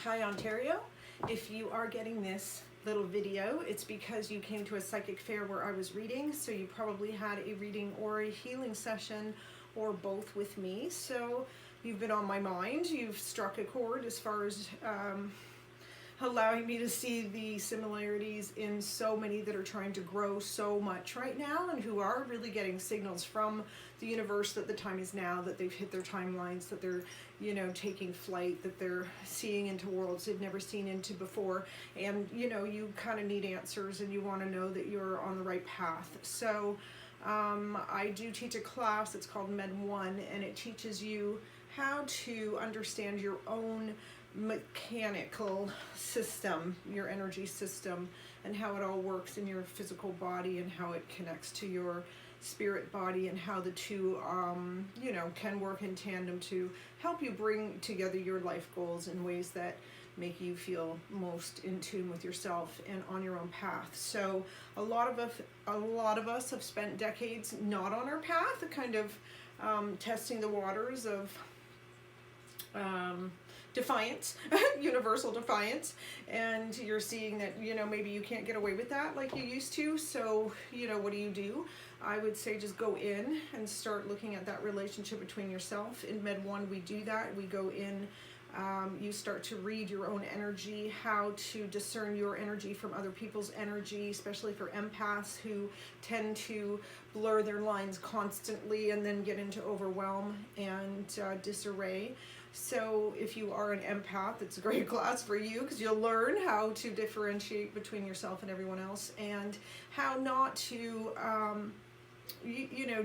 Hi Ontario. If you are getting this little video, it's because you came to a psychic fair where I was reading, so you probably had a reading or a healing session or both with me. So you've been on my mind, you've struck a chord as far as allowing me to see the similarities in so many that are trying to grow so much right now and who are really getting signals from the universe that the time is now, that they've hit their timelines, that they're, taking flight, that they're seeing into worlds they've never seen into before. And, you kind of need answers and you want to know that you're on the right path. So I do teach a class, it's called Med 1, and it teaches you how to understand your own mechanical system, your energy system, and how it all works in your physical body and how it connects to your spirit body and how the two can work in tandem to help you bring together your life goals in ways that make you feel most in tune with yourself and on your own path. So a lot of us have spent decades not on our path, kind of testing the waters of defiance, universal defiance, and you're seeing that maybe you can't get away with that like you used to. So what do? I would say just go in and start looking at that relationship between yourself. In Med 1 we do that. We go in, you start to read your own energy, how to discern your energy from other people's energy, especially for empaths who tend to blur their lines constantly and then get into overwhelm and disarray. So if you are an empath, it's a great class for you because you'll learn how to differentiate between yourself and everyone else and how not to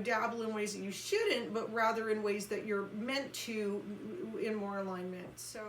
dabble in ways that you shouldn't, but rather in ways that you're meant to, in more alignment. So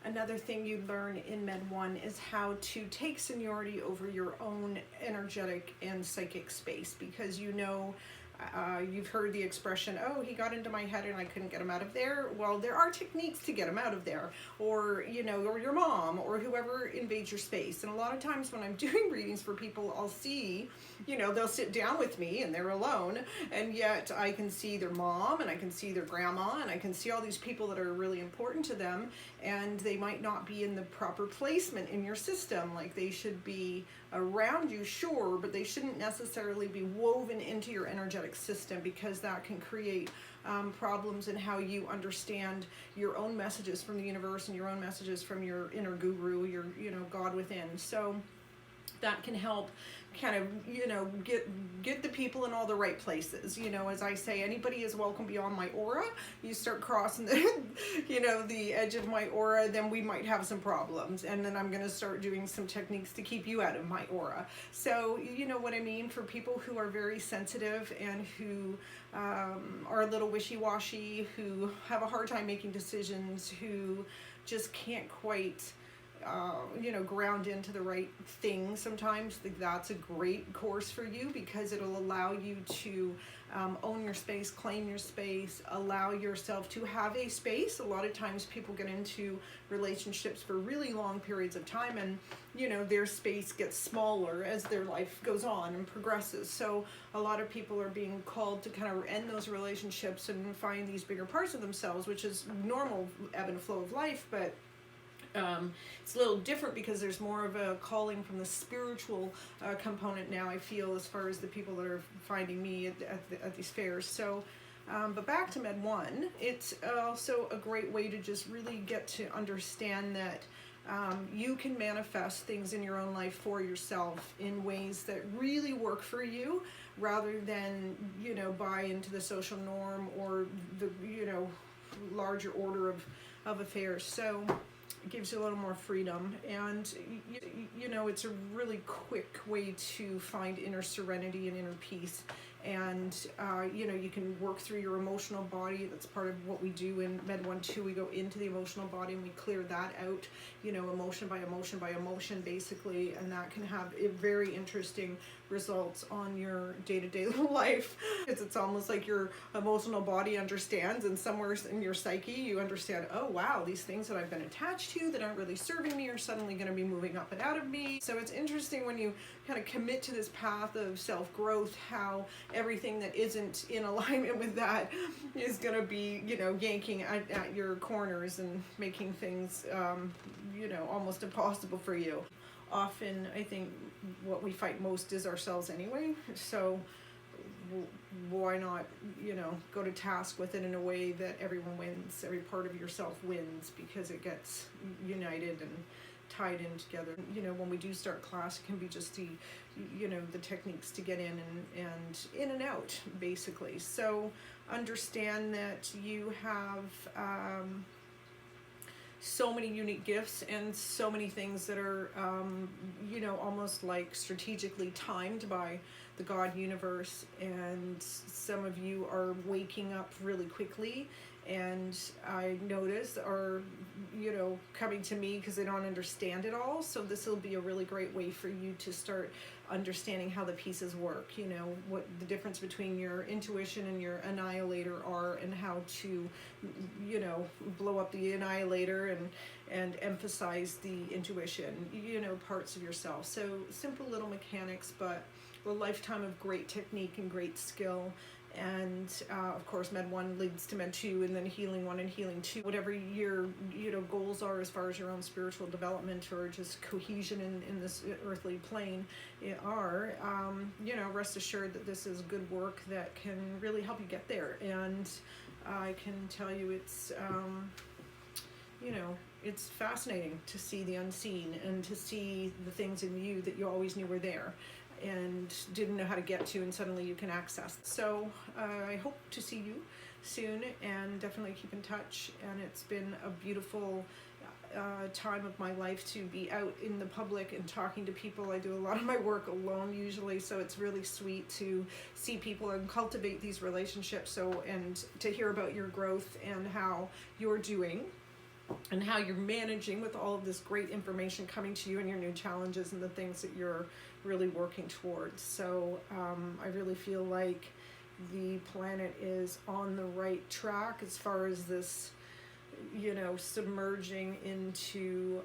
another thing you learn in Med 1 is how to take seniority over your own energetic and psychic space, because you've heard the expression, oh, he got into my head and I couldn't get him out of there. Well, there are techniques to get him out of there, or or your mom or whoever invades your space. And a lot of times when I'm doing readings for people, I'll see, they'll sit down with me and they're alone, and yet I can see their mom and I can see their grandma and I can see all these people that are really important to them, and they might not be in the proper placement in your system. Like, they should be around you, sure, but they shouldn't necessarily be woven into your energetic system, because that can create problems in how you understand your own messages from the universe and your own messages from your inner guru, your God within. So that can help kind of get the people in all the right places. As I say, anybody is welcome beyond my aura. You start crossing the edge of my aura, then we might have some problems, and then I'm going to start doing some techniques to keep you out of my aura. So you know what I mean, for people who are very sensitive and who are a little wishy-washy, who have a hard time making decisions, who just can't quite ground into the right thing. Sometimes that's a great course for you, because it'll allow you to own your space, claim your space, allow yourself to have a space. A lot of times people get into relationships for really long periods of time, and their space gets smaller as their life goes on and progresses. So a lot of people are being called to kind of end those relationships and find these bigger parts of themselves, which is normal ebb and flow of life, but it's a little different because there's more of a calling from the spiritual component now, I feel, as far as the people that are finding me at these fairs. So but back to Med 1, it's also a great way to just really get to understand that you can manifest things in your own life for yourself in ways that really work for you, rather than buy into the social norm or the larger order of affairs. So it gives you a little more freedom, and it's a really quick way to find inner serenity and inner peace. And you can work through your emotional body. That's part of what we do in Med 1 too. We go into the emotional body and we clear that out, emotion by emotion by emotion, basically, and that can have a very interesting results on your day-to-day life. It's almost like your emotional body understands, and somewhere in your psyche you understand, oh wow, these things that I've been attached to that aren't really serving me are suddenly going to be moving up and out of me. So it's interesting when you kind of commit to this path of self-growth, how everything that isn't in alignment with that is going to be, you know, yanking at your corners and making things, you know, almost impossible for you. Often I think what we fight most is ourselves anyway, so why not, you know, go to task with it in a way that everyone wins, every part of yourself wins, because it gets united and tied in together. You know, when we do start class, it can be just the, you know, the techniques to get in and in and out, basically. So understand that you have so many unique gifts and so many things that are, you know, almost like strategically timed by the God universe, and some of you are waking up really quickly, and I notice are, you know, coming to me because they don't understand it all. So this will be a really great way for you to start understanding how the pieces work, you know, what the difference between your intuition and your annihilator are, and how to, you know, blow up the annihilator and emphasize the intuition, you know, parts of yourself. So simple little mechanics, but a lifetime of great technique and great skill. And of course Med 1 leads to Med 2, and then Healing 1 and Healing 2. Whatever your, you know, goals are as far as your own spiritual development or just cohesion in this earthly plane are, you know, rest assured that this is good work that can really help you get there. And I can tell you it's, you know, it's fascinating to see the unseen and to see the things in you that you always knew were there and didn't know how to get to, and suddenly you can access. So I hope to see you soon, and definitely keep in touch. And it's been a beautiful time of my life to be out in the public and talking to people. I do a lot of my work alone usually, so it's really sweet to see people and cultivate these relationships, so, and to hear about your growth and how you're doing and how you're managing with all of this great information coming to you and your new challenges and the things that you're really working towards. So I really feel like the planet is on the right track as far as this, you know, submerging into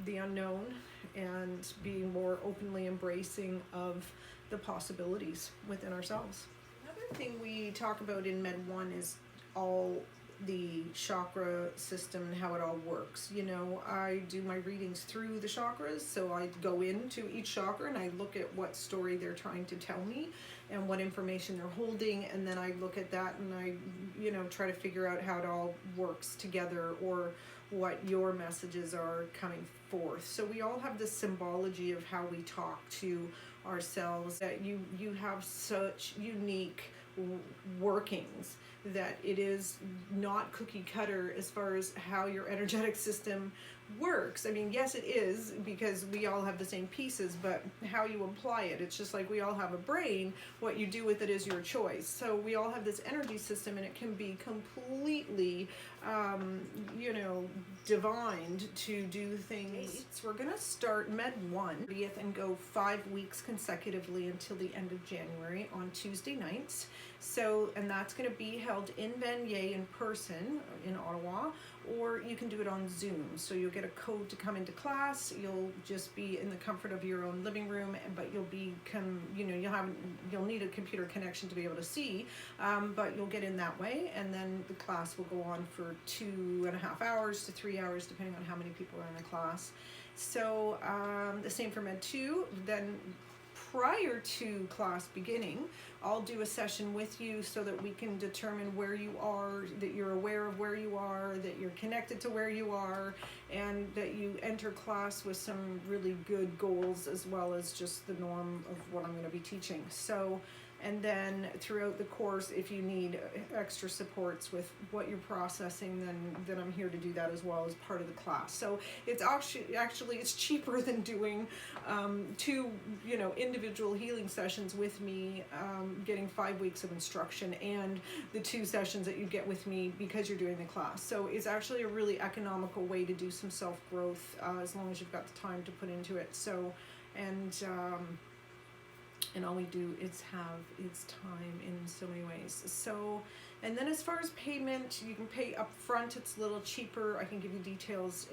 the unknown and being more openly embracing of the possibilities within ourselves. Another thing we talk about in Med 1 is all the chakra system and how it all works. You know, I do my readings through the chakras, so I go into each chakra and I look at what story they're trying to tell me and what information they're holding, and then I look at that and I, you know, try to figure out how it all works together, or what your messages are coming forth. So we all have this symbology of how we talk to ourselves, that you have such unique workings that it is not cookie cutter as far as how your energetic system works. I mean, yes, it is, because we all have the same pieces, but how you apply it, it's just like we all have a brain. What you do with it is your choice. So we all have this energy system, and it can be completely, you know, divined to do things. So we're gonna start Med 1 and go 5 weeks consecutively until the end of January on Tuesday nights. So, and that's going to be held in Vanier in person in Ottawa, or you can do it on Zoom. So you'll get a code to come into class. You'll just be in the comfort of your own living room, but you'll you'll need a computer connection to be able to see, but you'll get in that way, and then the class will go on for 2.5 hours to 3 hours, depending on how many people are in the class. So the same for Med 2. Then prior to class beginning, I'll do a session with you so that we can determine where you are, that you're aware of where you are, that you're connected to where you are, and that you enter class with some really good goals, as well as just the norm of what I'm going to be teaching. So, and then throughout the course, if you need extra supports with what you're processing, then I'm here to do that as well as part of the class. So it's actually it's cheaper than doing 2, you know, individual healing sessions with me, getting 5 weeks of instruction, and the 2 sessions that you get with me because you're doing the class. So it's actually a really economical way to do some self-growth, as long as you've got the time to put into it. So, and and all we do is have its time in so many ways. So, and then as far as payment, you can pay up front. It's a little cheaper. I can give you details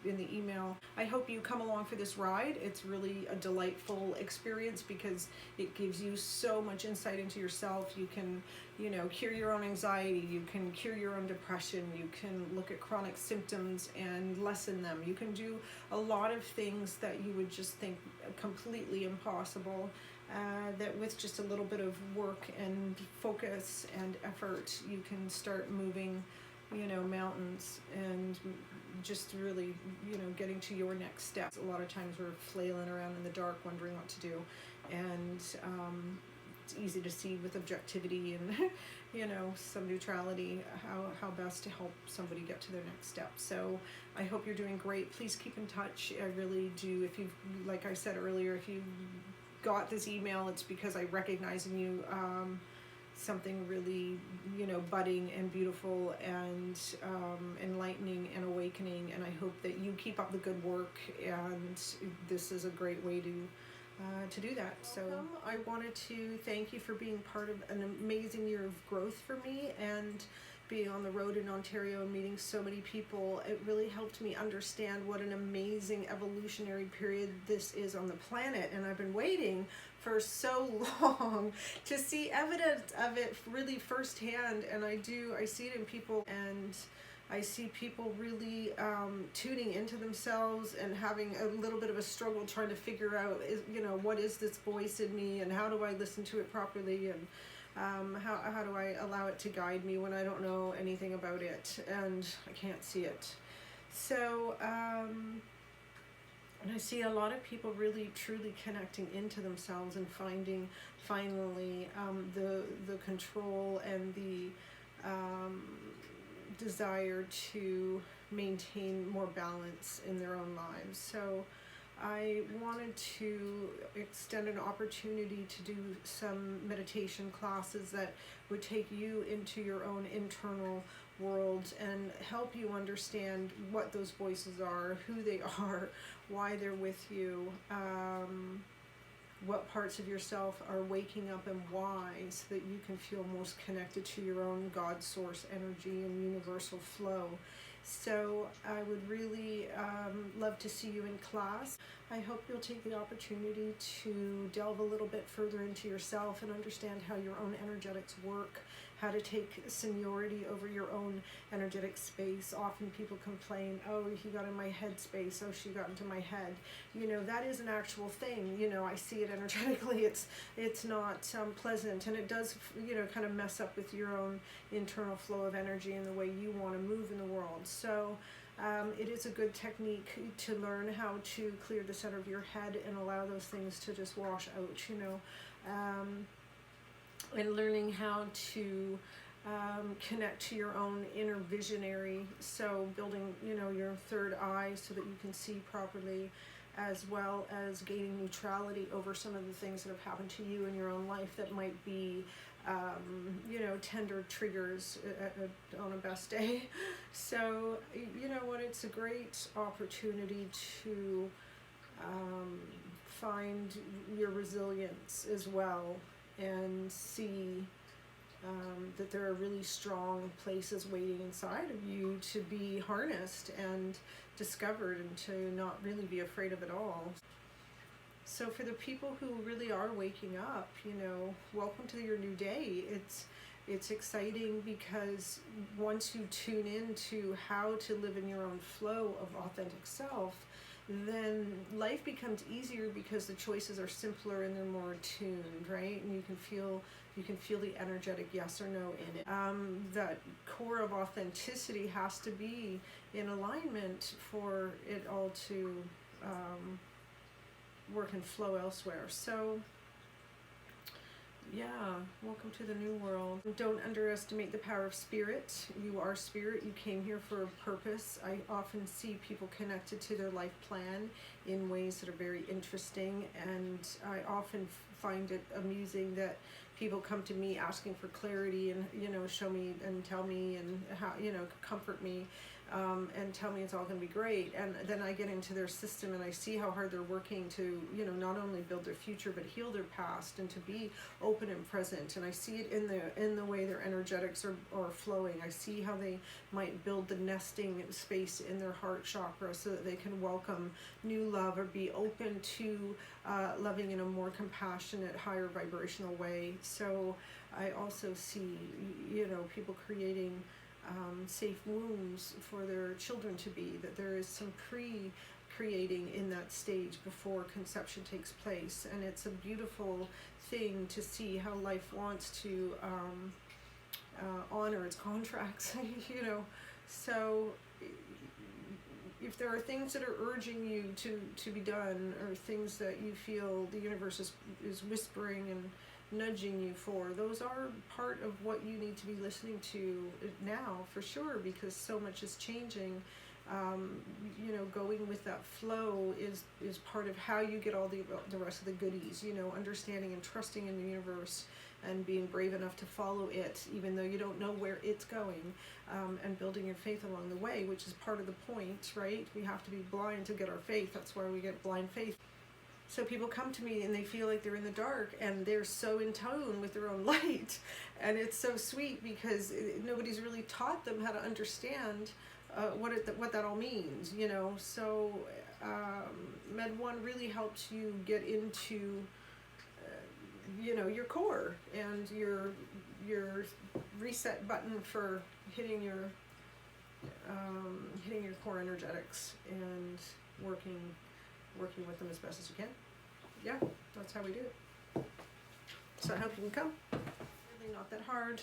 in the email. I hope you come along for this ride. It's really a delightful experience because it gives you so much insight into yourself. You can, you know, cure your own anxiety. You can cure your own depression. You can look at chronic symptoms and lessen them. You can do a lot of things that you would just think completely impossible. That with just a little bit of work and focus and effort, you can start moving, you know, mountains and just really, you know, getting to your next step. A lot of times we're flailing around in the dark wondering what to do, and it's easy to see with objectivity and you know, some neutrality how best to help somebody get to their next step. So I hope you're doing great. Please keep in touch. I really do. If you've, like I said earlier, if you got this email, it's because I recognize in you something really, you know, budding and beautiful and enlightening and awakening, and I hope that you keep up the good work, and this is a great way to do that. So I wanted to thank you for being part of an amazing year of growth for me, and being on the road in Ontario and meeting so many people. It really helped me understand what an amazing evolutionary period this is on the planet, and I've been waiting for so long to see evidence of it really firsthand, and I see it in people, and I see people really tuning into themselves and having a little bit of a struggle trying to figure out, you know, what is this voice in me, and how do I listen to it properly, and how do I allow it to guide me when I don't know anything about it and I can't see it. So and I see a lot of people really truly connecting into themselves and finding finally the control and the desire to maintain more balance in their own lives. So I wanted to extend an opportunity to do some meditation classes that would take you into your own internal world and help you understand what those voices are, who they are, why they're with you, what parts of yourself are waking up and why, so that you can feel most connected to your own God source energy and universal flow. So I would really love to see you in class. I hope you'll take the opportunity to delve a little bit further into yourself and understand how your own energetics work, how to take seniority over your own energetic space. Often people complain, oh, he got in my head space, oh, she got into my head. You know, that is an actual thing. You know, I see it energetically. It's not pleasant, and it does, you know, kind of mess up with your own internal flow of energy and the way you want to move in the world. So it is a good technique to learn how to clear the center of your head and allow those things to just wash out, you know. And learning how to connect to your own inner visionary, so building, you know, your third eye so that you can see properly, as well as gaining neutrality over some of the things that have happened to you in your own life that might be you know, tender triggers on a best day. So, you know what, it's a great opportunity to find your resilience as well, and see that there are really strong places waiting inside of you to be harnessed and discovered, and to not really be afraid of it all. So for the people who really are waking up, you know, welcome to your new day. It's exciting because once you tune into how to live in your own flow of authentic self, then life becomes easier because the choices are simpler and they're more attuned, right? And you can feel the energetic yes or no in it. That core of authenticity has to be in alignment for it all to work and flow elsewhere. So yeah, welcome to the new world. Don't underestimate the power of spirit. You are spirit. You came here for a purpose. I often see people connected to their life plan in ways that are very interesting, and I often find it amusing that people come to me asking for clarity and, you know, show me and tell me and how, you know, comfort me. and tell me it's all going to be great. And then I get into their system and I see how hard they're working to, you know, not only build their future but heal their past and to be open and present. And I see it in the way their energetics are flowing. I see how they might build the nesting space in their heart chakra so that they can welcome new love or be open to loving in a more compassionate, higher vibrational way. So I also see, you know, people creating safe wombs for their children to be, that there is some creating in that stage before conception takes place. And it's a beautiful thing to see how life wants to honor its contracts, you know. So if there are things that are urging you to be done, or things that you feel the universe is whispering and nudging you for, those are part of what you need to be listening to now, for sure, because so much is changing. You know, going with that flow is part of how you get all the rest of the goodies, you know, understanding and trusting in the universe and being brave enough to follow it, even though you don't know where it's going, and building your faith along the way, which is part of the point, right? We have to be blind to get our faith. That's why we get blind faith. So people come to me and they feel like they're in the dark and they're so in tune with their own light. And it's so sweet because nobody's really taught them how to understand what that all means, you know. So Med 1 really helps you get into you know, your core and your reset button for hitting your core energetics and working with them as best as you can. Yeah, that's how we do it. So I hope you can come. Really not that hard.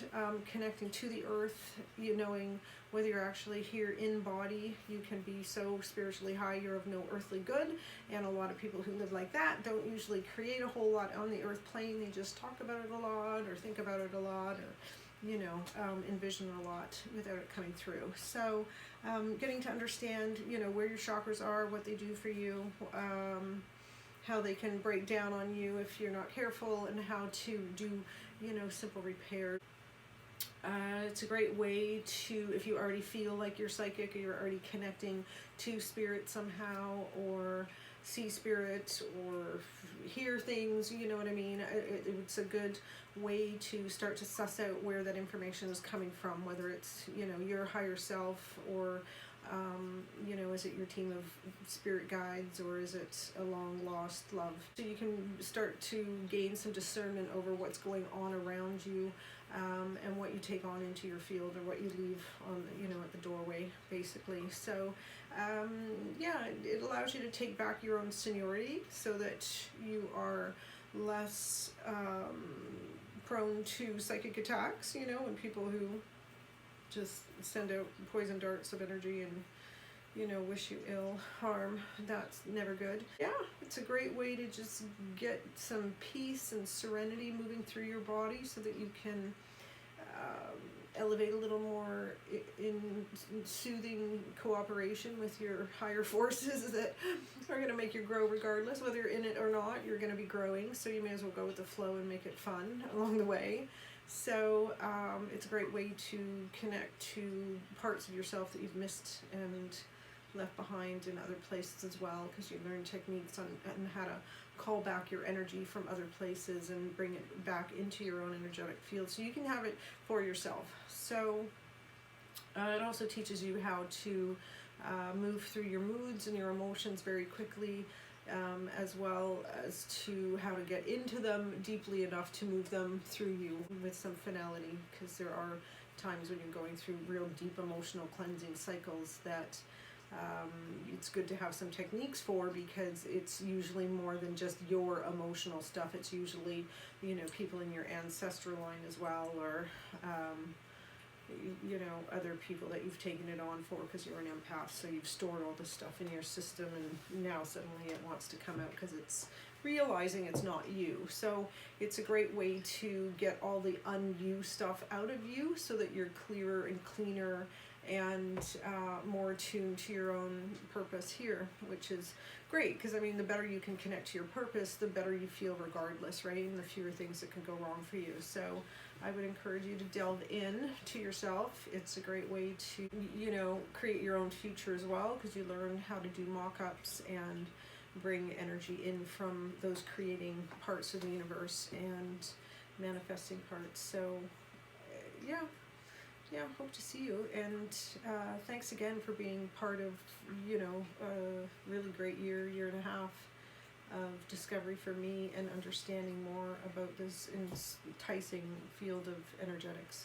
Connecting to the earth, you knowing whether you're actually here in body. You can be so spiritually high you're of no earthly good, and a lot of people who live like that don't usually create a whole lot on the earth plane. They just talk about it a lot or think about it a lot, or you know, envision a lot without it coming through. So getting to understand, you know, where your chakras are, what they do for you, how they can break down on you if you're not careful, and how to do, you know, simple repair. It's a great way to, if you already feel like you're psychic or you're already connecting to spirit somehow, or see spirit or hear things, you know what I mean. It's a good way to start to suss out where that information is coming from, whether it's, you know, your higher self, or you know, is it your team of spirit guides, or is it a long lost love? So you can start to gain some discernment over what's going on around you, and what you take on into your field, or what you leave on, you know, at the doorway, basically. So yeah, it allows you to take back your own seniority so that you are less prone to psychic attacks, you know, and people who just send out poison darts of energy and, you know, wish you ill harm. That's never good. Yeah, it's a great way to just get some peace and serenity moving through your body so that you can elevate a little more in soothing cooperation with your higher forces that are going to make you grow regardless. Whether you're in it or not, you're going to be growing, so you may as well go with the flow and make it fun along the way. So it's a great way to connect to parts of yourself that you've missed and left behind in other places as well, because you learn techniques on how to call back your energy from other places and bring it back into your own energetic field so you can have it for yourself. So it also teaches you how to move through your moods and your emotions very quickly, as well as to how to get into them deeply enough to move them through you with some finality, because there are times when you're going through real deep emotional cleansing cycles that it's good to have some techniques for, because it's usually more than just your emotional stuff. It's usually, you know, people in your ancestral line as well, or you know, other people that you've taken it on for because you're an empath, so you've stored all this stuff in your system, and now suddenly it wants to come out because it's realizing it's not you. So it's a great way to get all the un-you stuff out of you so that you're clearer and cleaner and more attuned to your own purpose here, which is great, because I mean, the better you can connect to your purpose, the better you feel regardless, right? And the fewer things that can go wrong for you. So I would encourage you to delve in to yourself. It's a great way to, you know, create your own future as well, because you learn how to do mock-ups and bring energy in from those creating parts of the universe and manifesting parts. So yeah, hope to see you, and thanks again for being part of, you know, a really great year and a half of discovery for me and understanding more about this enticing field of energetics.